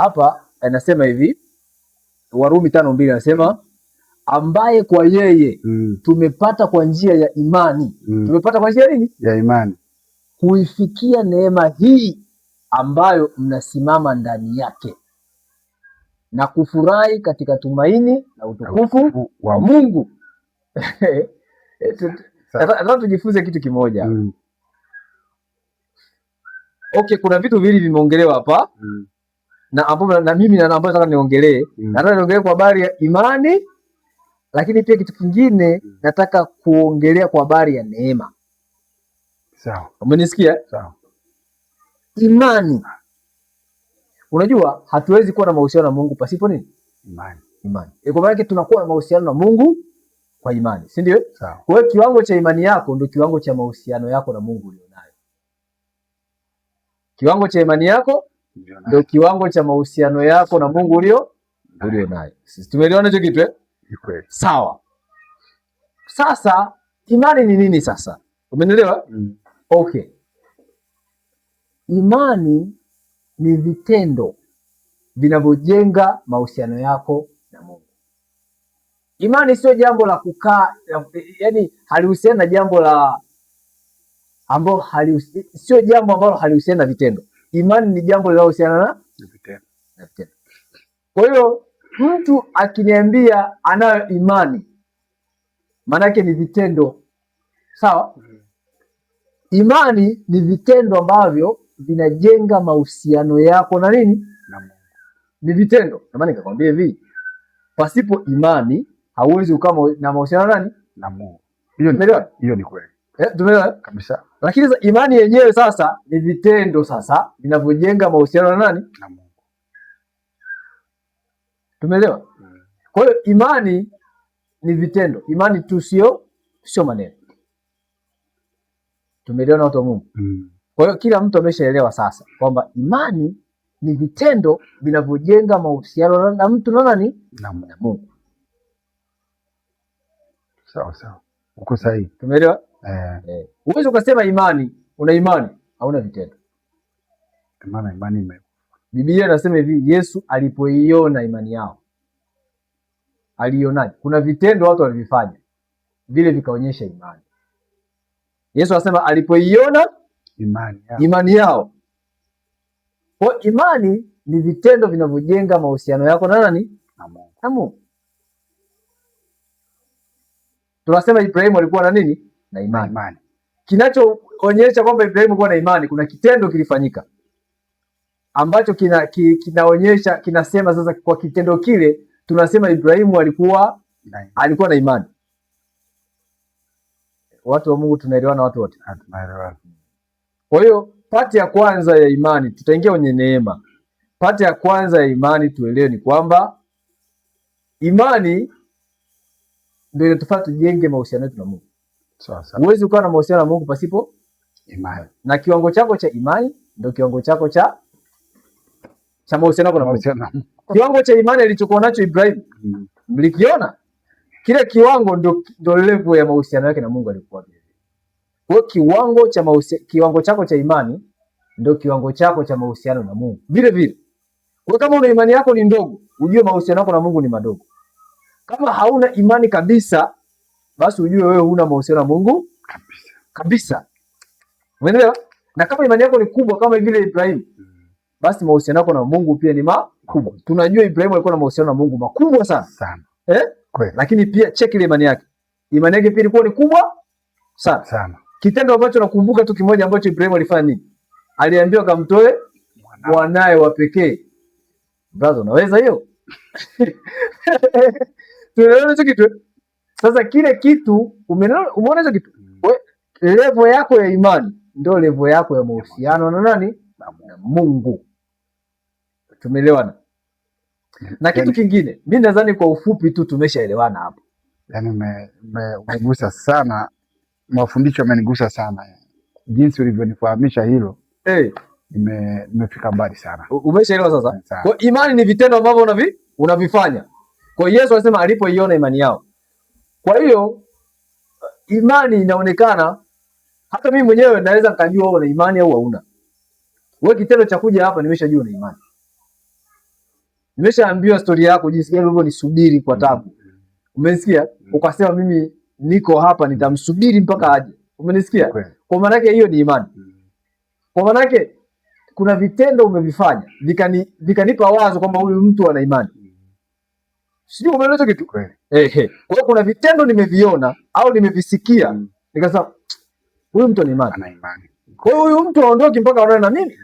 hapa anasema hivi, Warumi 5:2 anasema ambaye kwa yeye tumepata kwa njia ya imani. Tumepata kwa njia nini? Ya imani. Kuifikia neema hii ambayo mnasimama ndani yake na kufurahi katika tumaini na utukufu wa Mungu. Sasa tujifunze kitu kimoja. Okay, kuna vitu viwili vimeongelewa hapa na ambapo na mimi na ambapo nataka niongelee. Nataka niongelee kwa habari ya imani, lakini pia kitu kingine nataka kuongelea kwa habari ya neema. Sawa. Umenisikia? Sawa. Imani. Unajua hatuwezi kuwa na mahusiano na Mungu pasipo nini? Imani. Kwa maana tunakuwa na mahusiano na Mungu kwa imani, si ndio? Sawa. Kwa hiyo kiwango cha imani yako ndio kiwango cha mahusiano yako na Mungu ulionayo. Kiwango cha imani yako ndio kiwango cha mahusiano yako na Mungu ulionayo. Sisi tumeelewana hicho kitu eh? Sawa. Sasa imani ni nini sasa? Umeelewa? Okay. Imani ni vitendo vinavyojenga mahusiano yako na Mungu. Imani sio jambo la kukaa, yani halihusiani na jambo la ambalo sio jambo ambalo halihusiani na vitendo. Imani ni jambo linalohusiana na vitendo. Kwa hiyo mtu akiniambia anayo imani, maana yake ni vitendo. Sawa? Imani ni vitendo ambavyo vinajenga mahusiano yako na nini? Na Mungu. Ni vitendo. Na maana nikakwambia hivi, pasipo imani hauwezi ukawa na mahusiano nani? Na Mungu. Hiyo ni kweli. Tumeelewa kabisa. Lakini imani yenyewe sasa ni vitendo sasa vinavyojenga mahusiano na nani? Na Mungu. Tumeelewa? Kwa hiyo imani ni vitendo. Imani tu sio maneno. Tumeelewa na watu wa Mungu? Kwa hiyo kila mtu ameshaelewa sasa kwamba imani ni vitendo vinavyojenga mahusiano na mtu na nani? Na Mungu. Sawa. Uko sahihi. Tumeelewa? Uweze ukasema una imani, hauna vitendo. Maana imani Biblia inasema hivi, Yesu alipoiona imani yao. Alionaje? Kuna vitendo watu walivifanya. Vile vikaonyesha imani. Yesu anasema alipoiona imani yao. Kwa imani ni vitendo vinavyojenga mahusiano yako na nani? Na Mungu. Tunasema Ibrahimu alikuwa na nini? Na imani. Kinachoonyesha kwamba Ibrahimu alikuwa na imani, kuna kitendo kilifanyika ambacho kinaonyesha kinasema sasa kwa kitendo kile tunasema Ibrahimu alikuwa na imani. Watu wa Mungu tunaelewana watu wote? Tunaelewana. Kwa hiyo pati ya kwanza ya imani, tutaingia kwenye neema. Pati ya kwanza ya imani tuelewe ni kwamba imani ndio inatufanya tujenge mahusiano yetu na Mungu. Sawa. Huwezi ukawa na mahusiano na Mungu pasipo imani. Na kiwango chako cha imani ndio kiwango chako cha mahusiano yako na Mungu. Kiwango cha imani alichokuwa nacho Ibrahim, mlikiona? Kile kiwango ndio level ya mahusiano yake na Mungu alikuwa vile. Kwa hiyo kiwango chako cha imani ndio kiwango chako cha mahusiano na Mungu. Vile vile. Kwa kama una imani yako ni ndogo, ujue mahusiano yako na Mungu ni madogo. Kama hauna imani kabisa, basi ujue wewe huna mahusiano na Mungu kabisa. Umeelewa? Na kama imani yako ni kubwa kama vile Ibrahim, basi mahusiano yako na Mungu pia ni makubwa. Tunajua Ibrahim alikuwa na mahusiano na Mungu makubwa sana. Kweli. Lakini pia check ile imani yake. Imani yake pia ilikuwa ni kubwa sana. Kitendo ambacho nakumbuka tu kimoja ambacho Ibrahim alifanya nini? Aliambiwa kamtoe mwanae wa pekee. Brother, unaweza hiyo? Tunaona hicho kitu. Sasa kile kitu umeona hicho kitu? Level yako ya imani ndio level yako ya mahusiano na nani? Na Mungu. Tumeelewana? Na kitu kingine, mimi nadhani kwa ufupi tu tumeshaelewana hapo. Yaani umegusa sana, mafundisho yamenigusa sana. Jinsi ulivyonifahamisha hilo, nimefika mbali sana. Umeshaelewa sasa? Kwa imani ni vitendo ambavyo unavifanya. Kwa Yesu anasema alipoiona imani yao. Kwa hiyo imani inaonekana, hata mimi mwenyewe naweza nikajua una imani au hauna. Wewe kitendo cha kuja hapa nimeshajua una imani. Nimeshaambiwa story yako jinsi gani ulivyonisubiri kwa tabu. Umenisikia? Ukasema mimi niko hapa nitamsubiri mpaka aje. Umenisikia? Kwa maana yake hiyo ni imani. Kwa maana yake kuna vitendo umevifanya vikanipa wazo kwamba huyu mtu ana imani. Sio umeelewa kitu? Kweli. Kwa hiyo kuna vitendo nimeviona au nimevisikia nikasema huyu mtu ana imani. Ana imani. Kwa hiyo huyu mtu aondoki mpaka aone na mimi.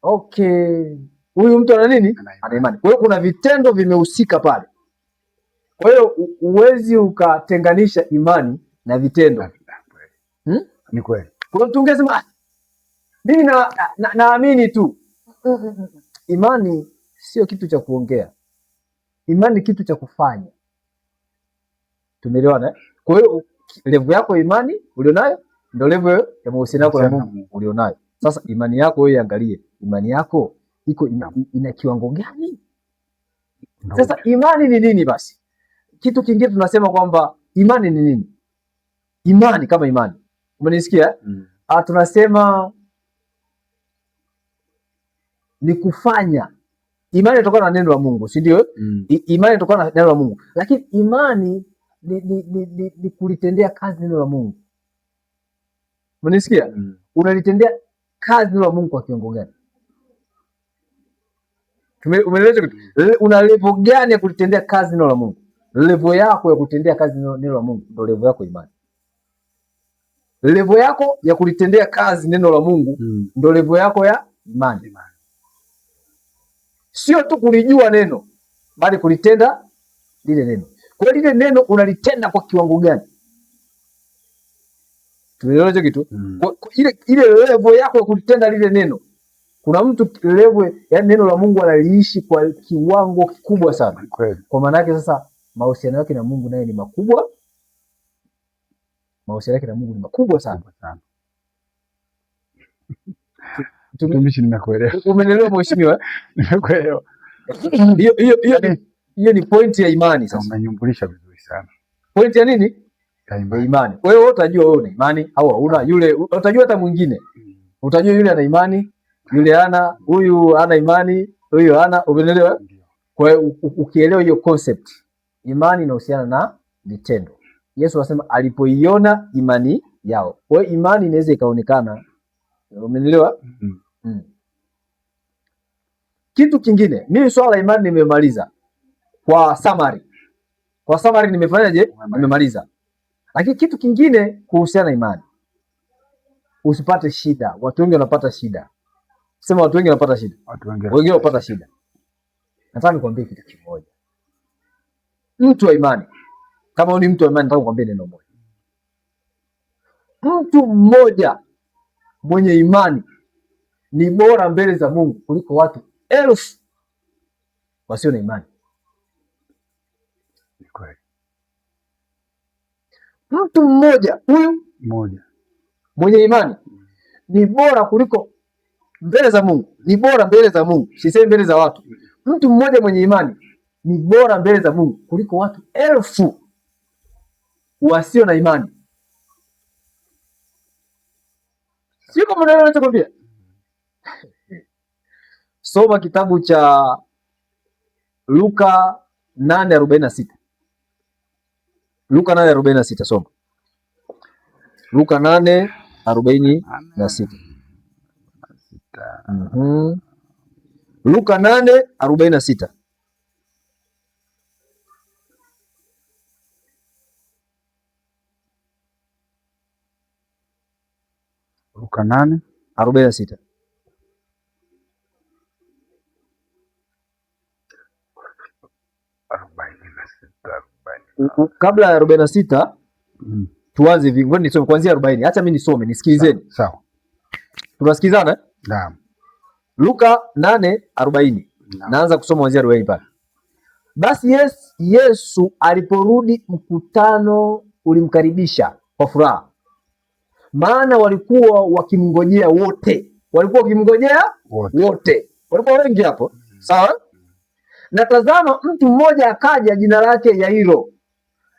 Okay. Huyu mtu ana nini? Ana imani. Kwa hiyo kuna vitendo vimehusika pale. Kwa hiyo uwezi ukatenganisha imani na vitendo. Ni kweli. Kwa hiyo tungesema mimi naamini tu. Imani sio kitu cha kuongea. Imani ni kitu cha kufanya. Tumeelewana? Kwa hiyo level yako imani ulionayo ndio level ya mahusiano yako na Mungu ulionayo. Sasa imani yako wewe angalie. Imani yako iko ina kiwango gani? Sasa imani ni nini basi? Kitu kingine tunasema kwamba imani ni nini? Imani kama imani. Umenisikia? Tunasema ni kufanya. Imani inatokana na neno la Mungu, si ndio? Imani inatokana na neno la Mungu. Lakini imani ni kulitendea kazi neno la Mungu. Umenisikia? Unalitendea kazi neno la Mungu kwa kiwango gani? Umeelewa? Una level gani ya kulitendea kazi neno la Mungu? Level yako ya kutendea kazi neno la Mungu ndio level yako imani. Level yako ya kulitendea kazi neno la Mungu ndio level yako ya imani. Sio tu kulijua neno, bali kulitenda lile neno. Kwa lile neno unalitenda kwa kiwango gani? Tumeelewa kitu? Ile level yako ya kulitenda lile neno. Kuna mtu level ya neno la Mungu analiishi kwa kiwango kikubwa sana. Kwa maana yake sasa mahusiano yake na Mungu naye ni makubwa. Mahusiano yake na Mungu ni makubwa sana. Mtumishi, nimekuelewa. Umeelewa mheshimiwa? Nimekuelewa. Hiyo ni point ya imani sasa. Umenyumbulisha vizuri sana. Point ya nini? Ya imani. Kwa hiyo utajua wewe una imani au hauna, yule utajua hata mwingine. Utajua yule ana imani, yule hana, huyu hana imani, huyu hana, umeelewa? Kwa hiyo ukielewa hiyo concept, imani inahusiana na vitendo. Yesu anasema alipoiona imani yao. Kwa hiyo imani inaweza ikaonekana. Umeelewa? Kitu kingine, mimi swala la imani nimemaliza. Kwa summary. Kwa summary nimefanyaje? Nimemaliza. Lakini kitu kingine kuhusiana na imani. Usipate shida. Watu wengi wanapata shida. Sema watu wengi wanapata shida. Wengine wanapata shida. Nataka nikwambie kitu kimoja. Mtu wa imani. Kama ni mtu wa imani, nataka nikwambie neno moja. Mtu mmoja mwenye imani ni bora mbele za Mungu kuliko watu 1000 wasio na imani. Mtu mmoja huyu mwenye imani ni bora kuliko mbele za Mungu, ni bora mbele za Mungu, sisemi mbele za watu. Mtu mmoja mwenye imani ni bora mbele za Mungu kuliko watu 1000 wasio na imani. Sio kama ndio ninachokwambia. Soma kitabu cha Luka 8:46. Luka 8:46 soma. Luka 8:46. Luka 8:46. Luka 8:46. Kabla ya 46 tuanze hivi. Ngoja nisome kuanzia 40. Acha mimi nisome, nisikilizeni. Sawa. Tunasikizana? Naam. Luka 8:40. Naanza kusoma kuanzia 40 pale. Basi Yesu aliporudi, mkutano ulimkaribisha kwa furaha, maana walikuwa wakimngojea wote. Walikuwa wakimngojea wote. Walikuwa wengi hapo. Sawa? Na tazama, mtu mmoja akaja, jina lake Yairo,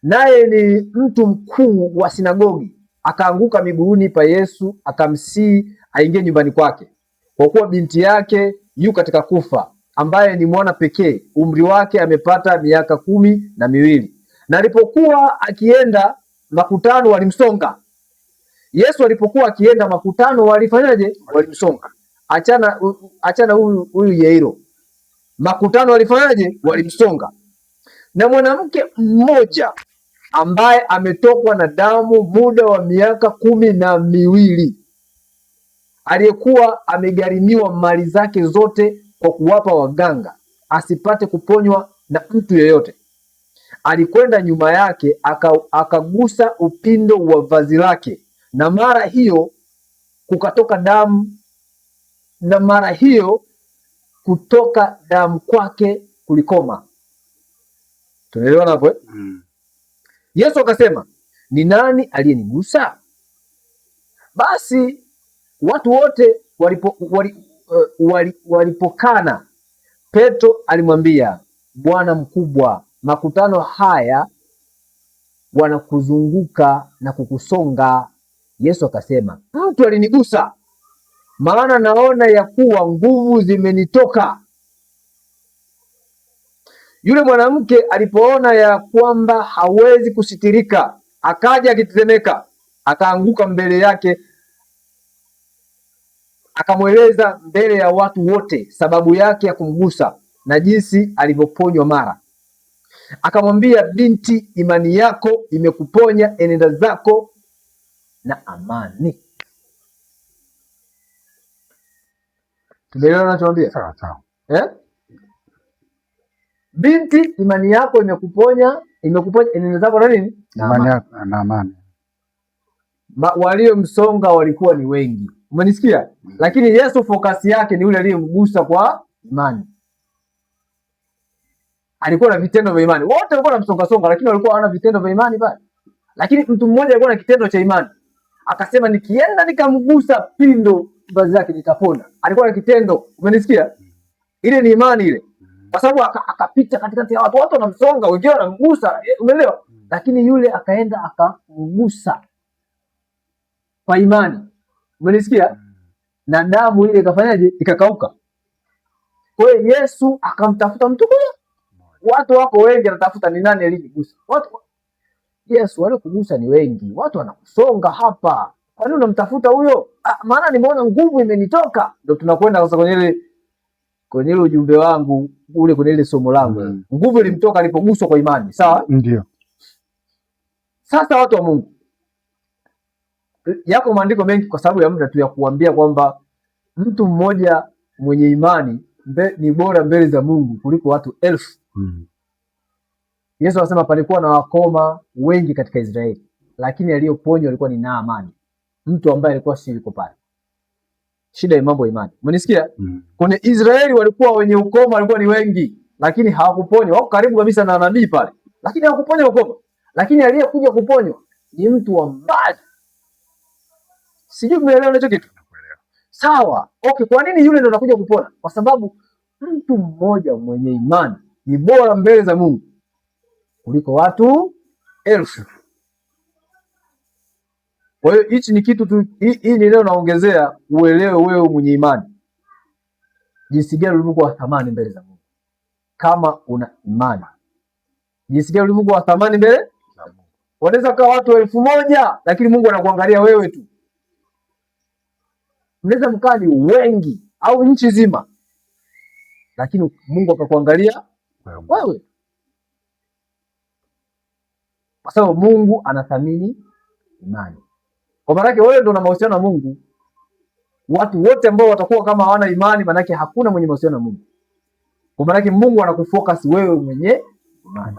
naye ni mtu mkuu wa sinagogi. Akaanguka miguuni pa Yesu, akamsihi aingie nyumbani kwake, kwa kuwa binti yake yu katika kufa. ambaye ni mwana pekee, umri wake amepata miaka 12. Na alipokuwa akienda makutano walimsonga. Yesu alipokuwa akienda makutano walifanyaje? Walimsonga. Achana huyu Yairo. Makutano walifanyaje? Walimsonga. Na mwanamke mmoja ambaye ametokwa na damu muda wa miaka 12, aliyekuwa amegharimiwa mali zake zote kwa kuwapa waganga asipate kuponywa na mtu yeyote, alikwenda nyuma yake akagusa upindo wa vazi lake, na mara hiyo kukatoka damu, na mara hiyo kutoka damu kwake kulikoma. Tunaelewana hapo? Yesu akasema, ni nani aliyenigusa? Basi watu wote walipokana, Petro alimwambia, Bwana mkubwa, makutano haya wanakuzunguka na kukusonga. Yesu akasema, mtu alinigusa, maana naona ya kuwa nguvu zimenitoka. Yule mwanamke alipoona ya kwamba hawezi kusitirika, akaja akitetemeka, akaanguka mbele yake, akamweleza mbele ya watu wote sababu yake ya kumgusa na jinsi alivyoponywa mara. Akamwambia, binti, imani yako imekuponya, enenda zako na amani. Tumeelewa ninachomwambia? Sawa sawa. Binti, imani yako imekuponya, enenda zako na nini? Na amani. Waliomsonga walikuwa ni wengi. Umenisikia? Lakini Yesu fokasi yake ni yule aliyemgusa kwa imani. Alikuwa na vitendo vya imani. Wote walikuwa wanamsonga songa, lakini walikuwa hawana vitendo vya imani pale. Lakini mtu mmoja alikuwa na kitendo cha imani. Akasema, nikienda nikamgusa pindo vazi lake nitapona. Alikuwa na kitendo. Umenisikia? Ile ni imani ile. Kwa sababu akapita katikati ya watu wanamsonga, wengine wanamgusa, umeelewa? Lakini yule akaenda akamgusa kwa imani. Umenisikia? Na damu ile ikafanyaje? Ikakauka. Kwa hiyo Yesu akamtafuta mtu huyo. Watu wako wengi, anatafuta ni nani alinigusa. Yesu wale kugusa ni wengi. Watu wanakusonga hapa. Kwa nini unamtafuta huyo? Maana nimeona nguvu imenitoka. Ndio tunakwenda sasa kwenye ile ujumbe wangu ule, kwenye ile somo langu. Nguvu ilimtoka alipoguswa kwa imani. Sawa? Ndio. Sasa watu wa Mungu, yako maandiko mengi kwa sababu ya muda tu ya kuambia kwamba mtu mmoja mwenye imani ni bora mbele za Mungu kuliko watu 1000. Yesu anasema palikuwa na wakoma wengi katika Israeli, lakini aliyoponywa alikuwa ni Naamani, mtu ambaye alikuwa si yuko pale. Shida ya mambo ya imani. Umenisikia? Kwenye Israeli walikuwa wenye ukoma walikuwa ni wengi, lakini hawakuponywa. Wako karibu kabisa na nabii pale, lakini hawakuponywa ukoma. Lakini aliyekuja kuponywa ni mtu wa mbali. Sijui umeelewa hicho kitu? Sawa. Okay, kwa nini yule ndo anakuja kupona? Kwa sababu mtu mmoja mwenye imani ni bora mbele za Mungu kuliko watu 1000. Kwa hiyo hichi ni kitu tu, hii ni leo naongezea uelewe wewe mwenye imani jinsi gani ulivyokuwa thamani mbele za Mungu. Kama una imani, jinsi gani ulivyokuwa thamani mbele za Mungu. Wanaweza kuwa watu 1000 lakini Mungu anakuangalia wewe tu. Mnaweza mkaa ni wengi au nchi nzima, lakini Mungu akakuangalia wewe, kwa sababu Mungu anathamini imani. Kwa maana yake wewe ndio una mahusiano na Mungu. Watu wote ambao watakuwa kama hawana imani, maana yake hakuna mwenye mahusiano na Mungu. Kwa maana yake Mungu anakufocus wewe mwenye imani.